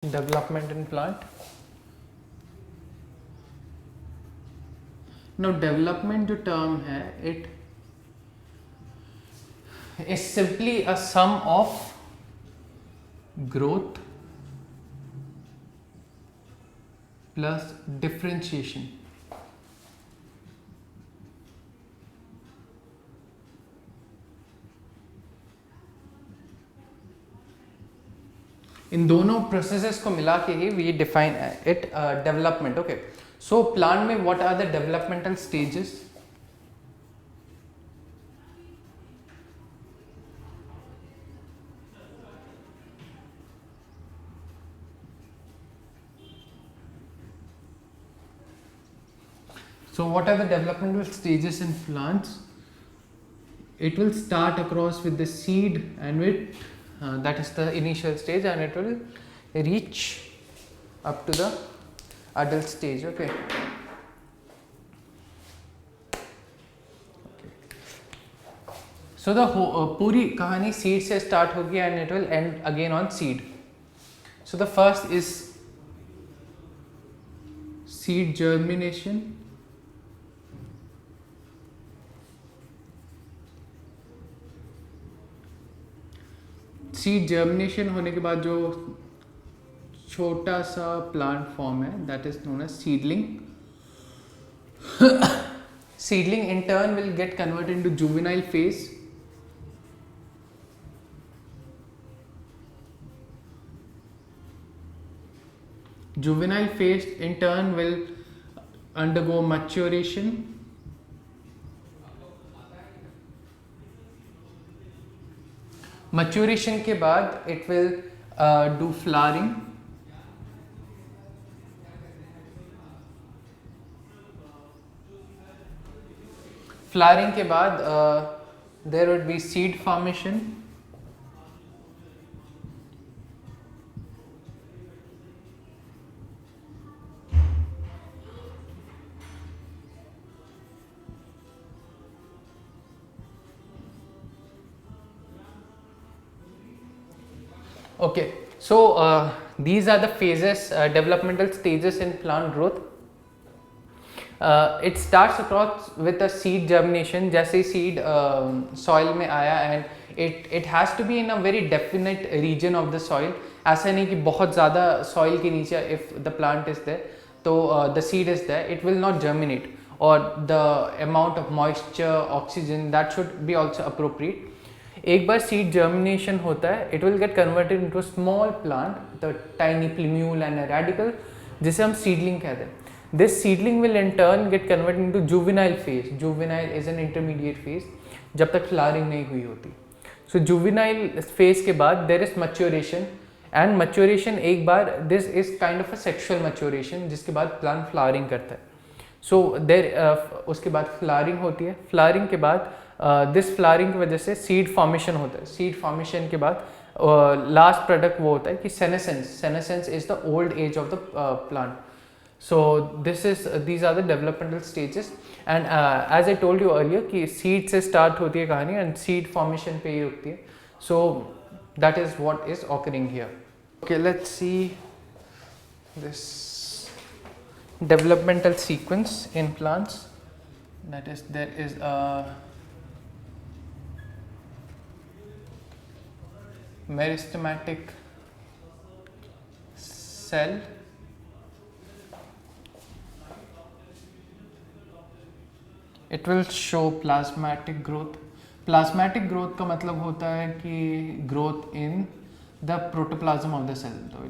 development in plant. Now development जो term है, it is simply a sum of growth plus differentiation. इन दोनों processes को मिला के ही we define it development. Okay, so plant में what are the developmental stages? So what are the developmental stages in plants? It will start across with the seed and with that is the initial stage, and it will reach up to the adult stage. Okay. So the पूरी कहानी seed से start होगी and it will end again on seed. So the first is seed germination. Seed germination होने के बाद जो छोटा सा प्लांट फॉर्म है, that is known as seedling. Seedling in turn will get converted into juvenile phase. Juvenile phase in turn will undergo maturation. Maturation के बाद it will do flowering. Flowering के बाद there would be seed formation. Okay, so these are the phases, developmental stages in plant growth. It starts across with a seed germination. जैसे seed soil में आया and it has to be in a very definite region of the soil. ऐसा नहीं कि बहुत ज़्यादा soil के नीचे if the plant is there, तो the seed is there, it will not germinate, or the amount of moisture, oxygen, that should be also appropriate. एक बार seed germination होता है, it will get converted into small plant, the tiny plumule and radical, जिसे हम seedling कहते हैं. This seedling will in turn gate converted into juvenile phase. Juvenile is an intermediate phase जब तक flowering नहीं हुई होती. सो जुवेनाइल फेज के बाद there is maturation, and maturation एक बार this is kind of a sexual maturation, जिसके बाद प्लांट फ्लावरिंग करता है. सो देयर उसके बाद फ्लावरिंग होती है. फ्लावरिंग के बाद दिस फ्लावरिंग की वजह से सीड फॉर्मेशन होता है. सीड फॉर्मेशन के बाद लास्ट प्रोडक्ट वो होता है कि senescence. Senescence is the old age of the plant. So these are the developmental stages, and as I told you earlier कि सीड से स्टार्ट होती है कहानी एंड सीड फॉर्मेशन पे ही रुकती है. So that is what is occurring here. Okay, let's see this developmental sequence in plants. That is, there is a meristematic cell. It will show plasmatic growth. Plasmatic growth का मतलब होता है कि growth in the protoplasm of the cell. So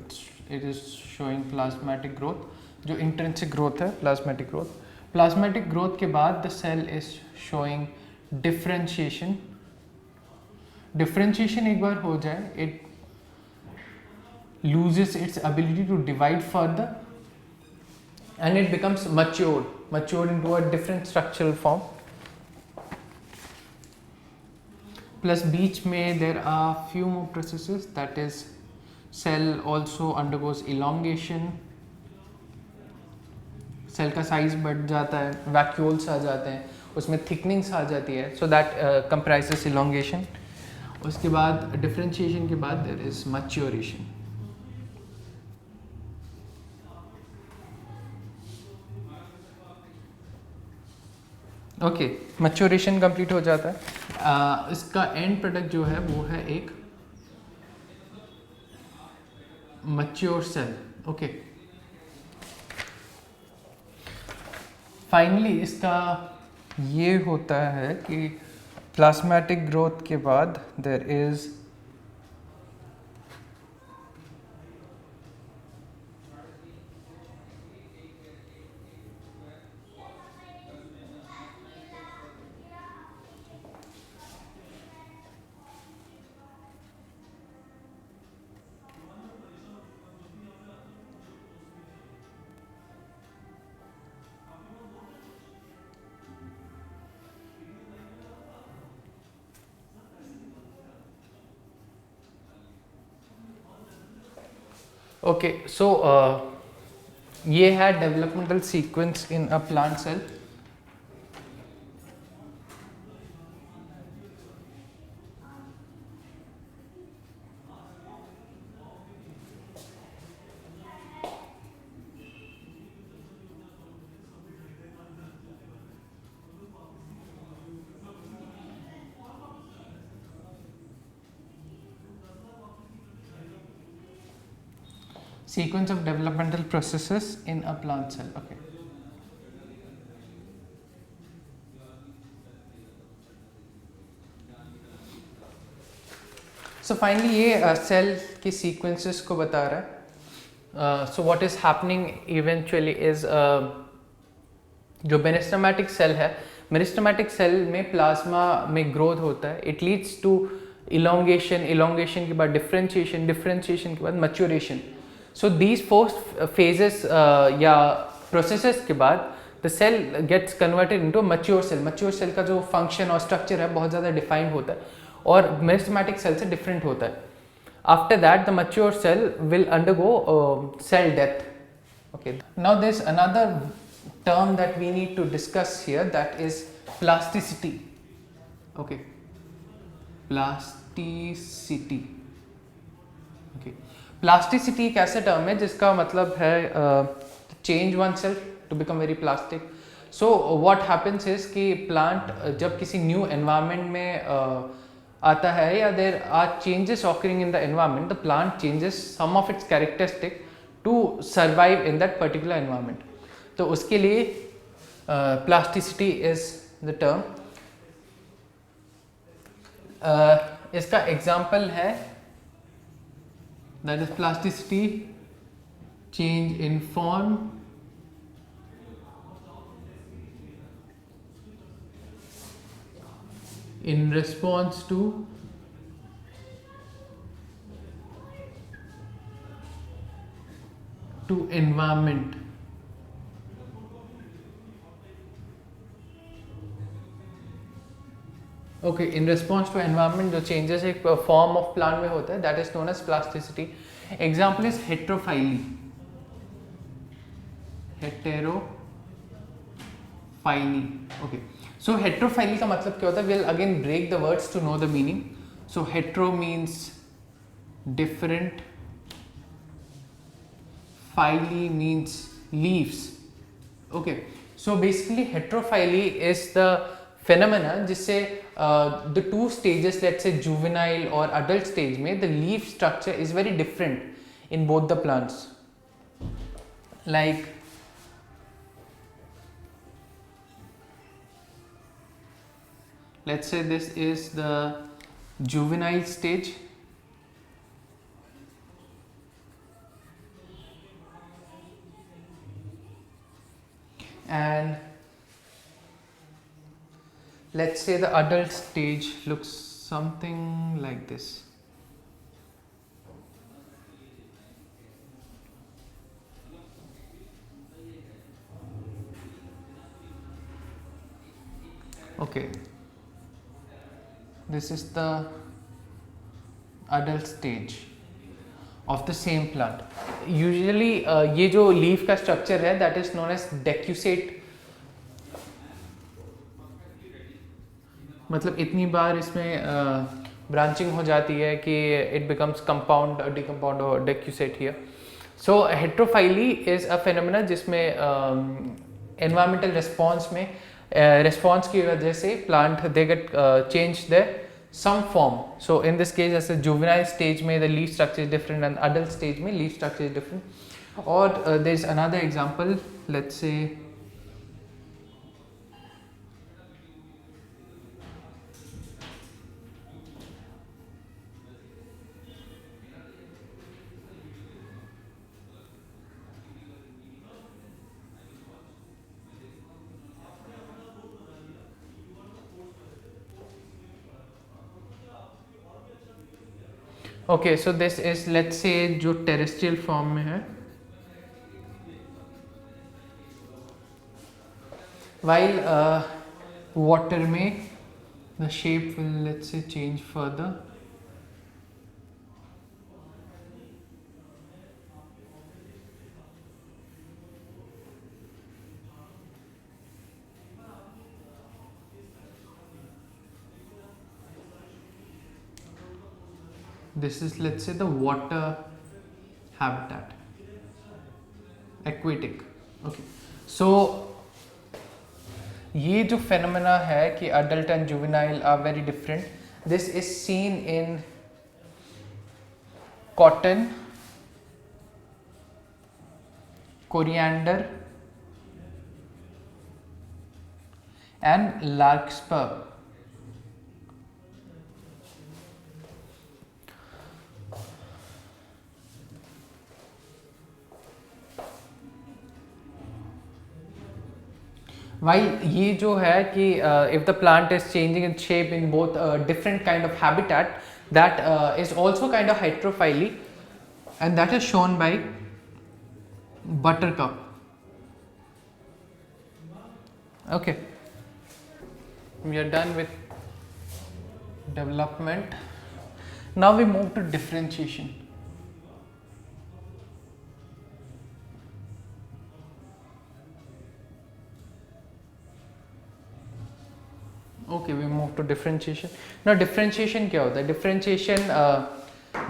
it is showing plasmatic growth. जो intrinsic growth है, plasmatic growth. Plasmatic growth के बाद the cell is showing differentiation. Differentiation एक बार हो जाए, it loses its ability to divide further and it becomes matured into a different structural form. Plus बीच में there are few more processes, that is cell also undergoes elongation. Cell का size बढ़ जाता है, vacuoles आ जाते हैं, उसमें thickenings आ जाती है. So that comprises elongation. उसके बाद डिफरेंशिएशन के बाद there is maturation. Okay, maturation complete हो जाता है। इसका एंड प्रोडक्ट जो है वो है एक मैच्योर सेल। ओके, फाइनली इसका ये होता है कि प्लाज्मेटिक ग्रोथ के बाद देयर इज ओके, सो ये है developmental sequence in a plant cell. Sequence of developmental processes in a plant cell. Okay. So finally ये cell के sequences को बता रहा है। So what is happening eventually is जो मेरिस्टेमेटिक सेल है, मेरिस्टेमेटिक सेल में प्लाज्मा में ग्रोथ होता है। It leads to elongation, elongation के बाद डिफरेंशिएशन, डिफरेंशिएशन के बाद मैच्योरेशन। सो दीज 4 phases या प्रोसेसेस के बाद the cell gets converted into mature cell. Mature cell का जो फंक्शन और स्ट्रक्चर है बहुत ज़्यादा डिफाइंड होता है और मेरिस्टेमेटिक सेल से डिफरेंट होता है। After that the mature cell will undergo cell death. Okay, now there is another term that we need to discuss here, that is plasticity. Okay, plasticity. Okay, plasticity एक ऐसा term है जिसका मतलब है change oneself to become very plastic. So what happens is कि plant जब किसी new environment में आता है या there are changes occurring in the environment, the plant changes some of its characteristic to survive in that particular environment. तो उसके लिए प्लास्टिसिटी इज द टर्म। इसका एग्जाम्पल है that is plasticity change in form, in response to environment. Okay, in response to environment जो changes एक form of plant में होता है that is known as plasticity. Example is heterophylly. Heterophylly. Okay, so heterophylly का मतलब क्या होता है? Will again break the words to know the meaning. So hetero means different, phylly means leaves. Okay, so basically हेट्रोफाइली is the phenomena जिससे the two stages, let's say juvenile or adult stage में the leaf structure is very different in both the plants. Like let's say this is the juvenile stage and let's say the adult stage looks something like this. Okay, this is the adult stage of the same plant. Usually ये जो leaf का structure है that is known as decussate. मतलब इतनी बार इसमें branching हो जाती है कि इट बिकम्स कंपाउंड, डिकम्पाउंड और decussate here. So heterophylly is a phenomena जिसमें एनवायरमेंटल रिस्पॉन्स में रिस्पॉन्स की वजह से plant they get change the some form. So in this case, as a juvenile stage में the leaf structure is different and adult stage में leaf structure is different. Or there is another example, let's say okay, so this is let's say जो terrestrial form में है, while water में the shape will let's say change further. This is let's say the water habitat, aquatic. Okay, so ये जो phenomena है कि adult and juvenile are very different. This is seen in cotton, coriander and larkspur. While ये जो है कि if the plant is changing its shape in both different kind of habitat, that is also kind of heterophyly, and that is shown by buttercup. Okay, we are done with development. Now we move to differentiation. Okay, we move to differentiation. Now differentiation क्या होता है? Differentiation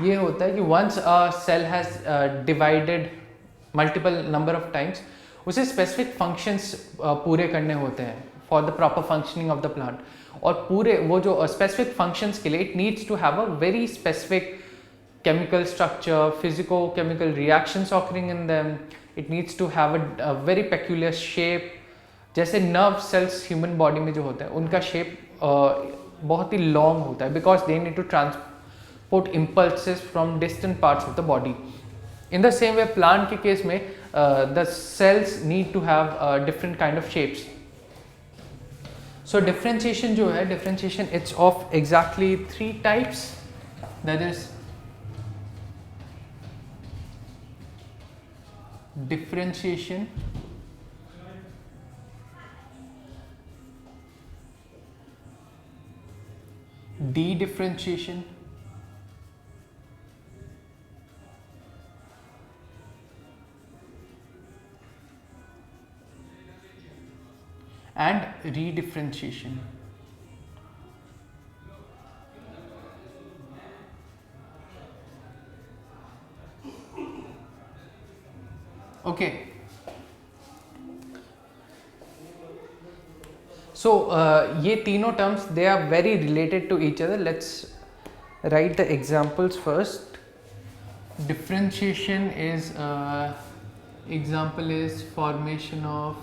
ये होता है कि once a cell has divided multiple number of times, उसे specific functions पूरे करने होते हैं for the proper functioning of the plant. और पूरे वो जो specific functions के लिए it needs to have a very specific chemical structure, physico-chemical reactions occurring in them. It needs to have a very peculiar shape. जैसे nerve cells human body में जो होता है उनका शेप बहुत ही लॉन्ग होता है because they need to transport impulses from distant parts of the body. In the same way plant के केस में the cells need to have different kind of shapes. So differentiation जो है, differentiation it's of exactly 3 types. That is differentiation, de-differentiation and redifferentiation. Okay, so ये तीनों terms they are very related to each other. Let's write the examples first. Differentiation is example is formation of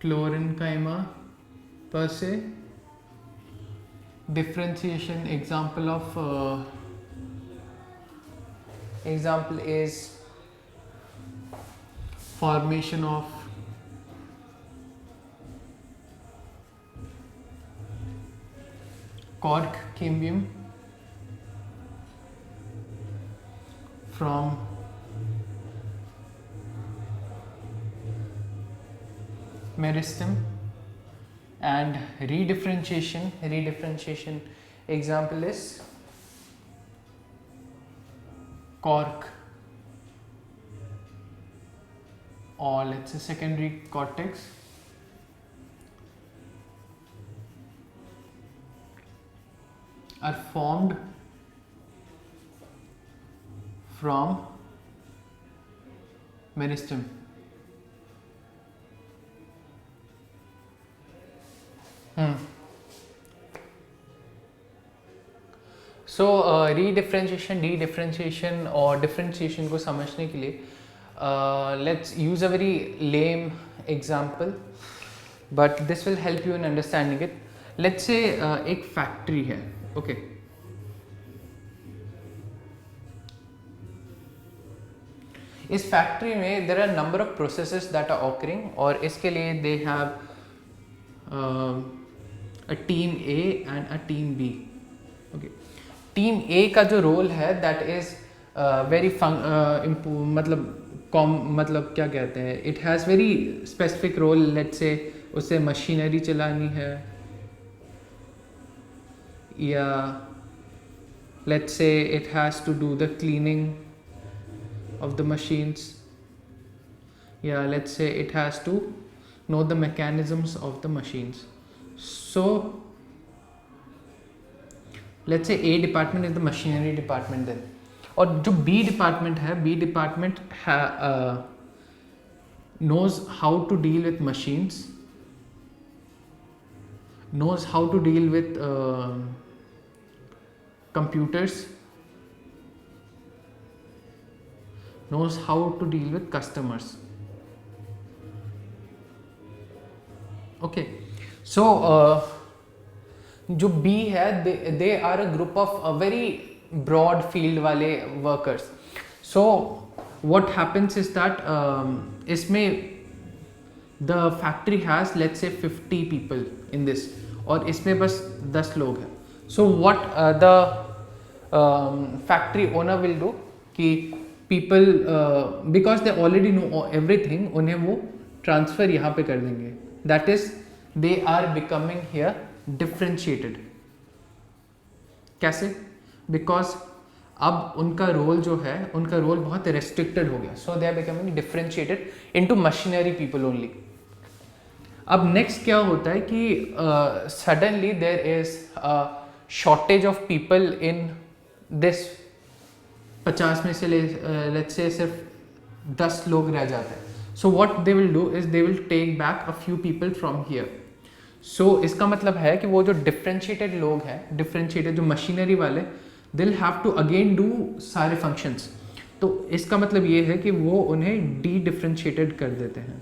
chlorenchyma per se. Differentiation example is formation of cork cambium from meristem. And redifferentiation example is cork or let's say secondary cortex are formed from meristem. So redifferentiation, dedifferentiation और differentiation को समझने के लिए let's use a very lame example, but this will help you in understanding it. Let's say एक factory है, okay इस factory में there are number of processes that are occurring, और इसके लिए they have a team A and a team B. Okay, team A का जो role है दैट इज वेरी मतलब क्या कहते हैं, it has very specific role. Let's say उसे मशीनरी चलानी है, या let's say it has to do the cleaning of the machines, yeah, let's say it has to know the mechanisms of the machines. So let's say A department is the machinery department then, और जो B department है, B department knows how to deal with machines, knows how to deal with computers, knows how to deal with customers. Okay, so जो B है, they are a group of very broad field वाले workers. So what happens is that इसमें the factory has let's say 50 people in this, और इसमें बस 10 लोग हैं. So what the factory owner will do कि people because they already know everything, उन्हें वो ट्रांसफ़र यहाँ पे कर देंगे, that is they are becoming here differentiated. कैसे? because अब उनका रोल जो है, उनका रोल बहुत restricted हो गया, so they are becoming differentiated into machinery people only. अब next क्या होता है कि suddenly there is a shortage of people in this 50 में से लेट्स से सिर्फ 10 लोग रह जाते हैं. So what they will do is they will take back a few people from here. So इसका मतलब है कि वो जो डिफ्रेंशिएटेड लोग हैं, डिफ्रेंशिएटेड जो मशीनरी वाले, they will have to again do सारे फंक्शंस. तो इसका मतलब ये है कि वो उन्हें डी डिफ्रेंशिएटेड कर देते हैं.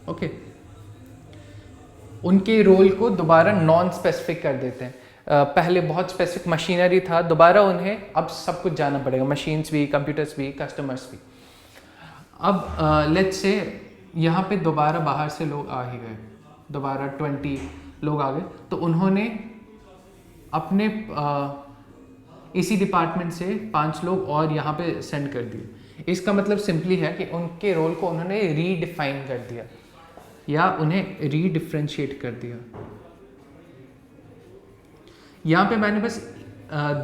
ओके, उनके रोल को दोबारा नॉन स्पेसिफिक कर देते हैं. पहले बहुत स्पेसिफिक मशीनरी था, दोबारा उन्हें अब सब कुछ जाना पड़ेगा, मशीन्स भी, कंप्यूटर्स भी, कस्टमर्स भी. अब लेट्स से यहाँ पे दोबारा बाहर से लोग आ ही गए, दोबारा 20 लोग आ गए, तो उन्होंने अपने इसी डिपार्टमेंट से 5 लोग और यहाँ पे सेंड कर दिए. इसका मतलब सिंपली है कि उनके रोल को उन्होंने रीडिफाइन कर दिया या उन्हें रीडिफ्रेंशिएट कर दिया. यहाँ पे मैंने बस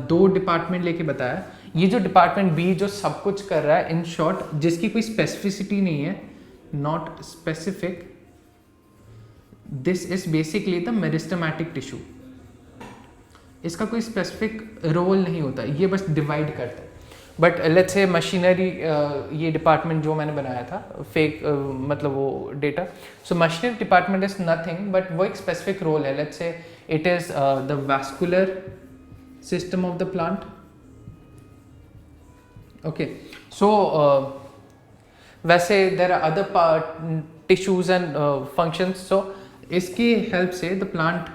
2 डिपार्टमेंट लेके बताया. ये जो डिपार्टमेंट बी जो सब कुछ कर रहा है, इन शॉर्ट जिसकी कोई स्पेसिफिसिटी नहीं है, not specific, this is basically the meristematic tissue. इसका कोई स्पेसिफिक रोल नहीं होता, ये बस डिवाइड करता है. बट लेट्स से मशीनरी, ये डिपार्टमेंट जो मैंने बनाया था फेक मतलब वो data, so machinery department is nothing but वो एक स्पेसिफिक रोल है. Let's say it is the vascular system of the plant. Okay, so वैसे there are other tissues and functions. So इसकी help से the plant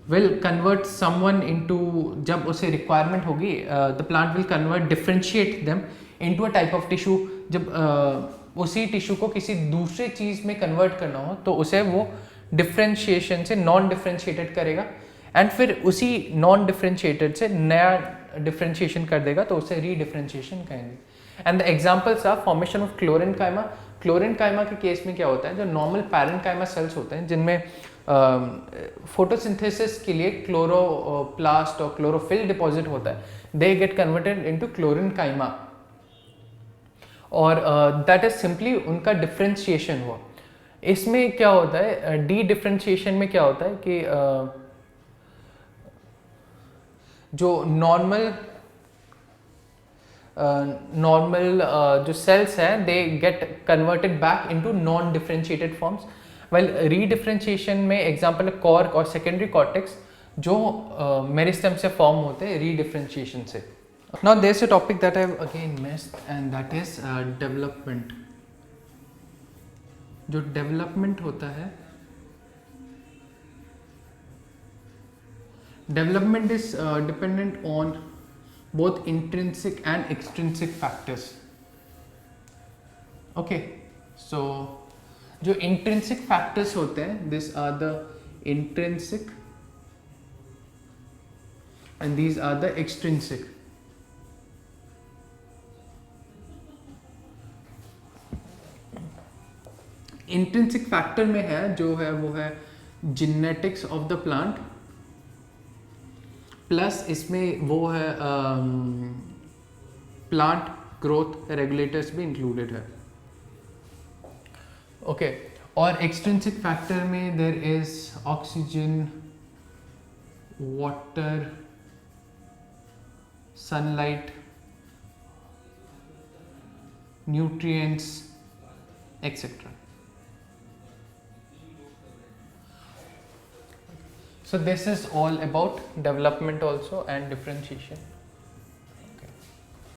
will convert someone into, जब उसे requirement होगी, the plant will convert, differentiate them into a type of tissue. जब उसी tissue को किसी दूसरे चीज़ में कन्वर्ट करना हो तो उसे वो डिफ्रेंशिएशन से नॉन डिफ्रेंशिएटेड करेगा, एंड फिर उसी नॉन डिफ्रेंशिएटेड से नया डिफ्रेंशिएशन कर देगा, तो उसे रीडिफ्रेंशिएशन कहेंगे. And the examples are formation of chlorenchyma. Chlorenchyma के केस में क्या होता है, जो नॉर्मल पैरेनकाइमा सेल्स होते हैं जिनमें फोटोसिंथेसिस के लिए क्लोरोप्लास्ट और क्लोरोफिल डिपॉजिट होता है, दे गेट कन्वर्टेड इनटू क्लोरेनकाइमा, और दैट इज सिंपली उनका डिफ्रेंशिएशन हुआ. इसमें क्या होता है, डी डिफ्रेंशिएशन में क्या होता है कि जो नॉर्मल नॉर्मल जो सेल्स हैं they get converted back into non differentiated forms, well redifferentiation में एग्जांपल है कॉर्क और सेकेंडरी कॉर्टेक्स जो मेरिस्टेम से फॉर्म होते हैं रीडिफरेंशिएशन से. Now there is a topic that I have again missed and that is development. जो development होता है, development is dependent on both intrinsic and extrinsic factors. Okay, so जो intrinsic factors होते हैं, these are the intrinsic and these are the extrinsic. Intrinsic factor में है जो है वो है genetics of the plant, plus इसमें वो है प्लांट ग्रोथ रेगुलेटर्स भी इंक्लूडेड है. ओके, और एक्सट्रिंसिक फैक्टर में there is oxygen, water, sunlight, nutrients etcetera. So this is all about development also and differentiation.